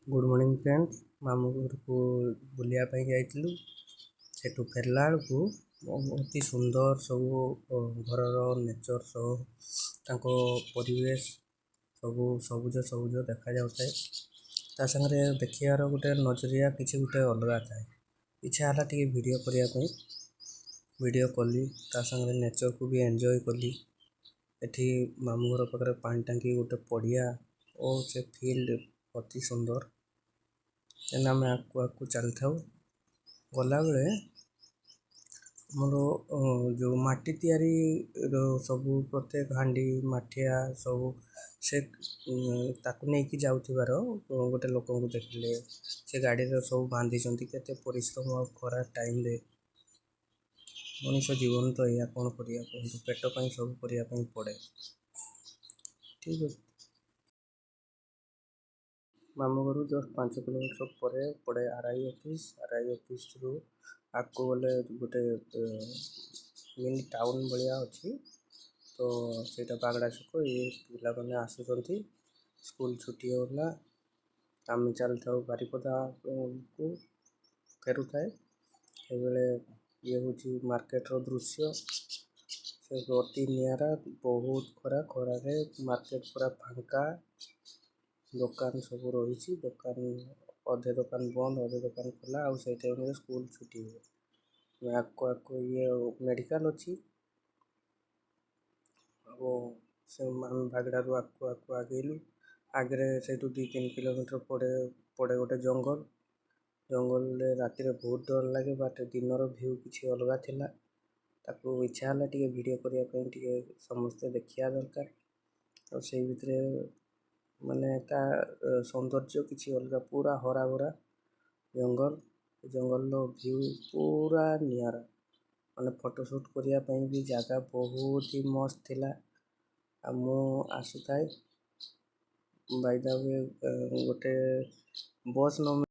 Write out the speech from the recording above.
Good morning friends. मामू घर को बुलिया जाइलु। सेठू फेरला बेलू बहुत ही सुंदर सब घर नेचर सब परिवेश सब सबुज सबुज देखा जाए। ता संगे देखार गोटे नजरिया किसी गोटे अलग थाए। इच्छा है टे वीडियो करने वीडियो कली ता संगे नेचर को भी एंजॉय कली। एठी मामू घर पाखे पानी टांकी गोटे पड़िया और से फील्ड अति सुंदर। एना आम आकू चली था गला बेले मोर जो माटी तैयारी सब प्रत्येक हांडी माठिया सब से ताकू नहीं जाऊर गोटे लोक देखिले से गाड़ी सब बांधी केते परिश्रम खरा टाइम रे मनुष्य जीवन तो या कौन करिया पेट पाई सब करने पड़े। ठीक है। मामू घर जस्ट 5 किलोमीटर पर पड़े आरआई ऑफिस रु आपको गले गोटे मिनी टाउन भाया अच्छी। तो सेटा बागड़ा छक ये पिला मैंने आसुँच स्कूल छुट्टी होगा आम चलता बारिपदा को फेरु थाए बेले ये हूँ मार्केट रो दृश्य से अति निरा बहुत खरा खरारे मार्केट पूरा फांका दुकान सब रही दुकान अधे दुकान बंद अधे दुकान खोला आउ से टाइम स्कूल छुट्टी हुए आको ये मेडिकल अच्छी से भागड़ू आको आगेलु आगे से 2-3 किलोमीटर पड़े गोटे जंगल जंगल राति बहुत डर लगे बाट दिन भ्यू किसी अलग थिला ताकू इच्छा है टे वीडियो करने समस्ते देखा दरकार और से भितर माने ता सौंदर्य किसी अलग पूरा हरा भरा जंगल जंगल भ्यू पूरा नियारा माने फोटोशूट करने भी जगह बहुत ही मस्त थिला। मु आसुए बाय द वे गोटे बस न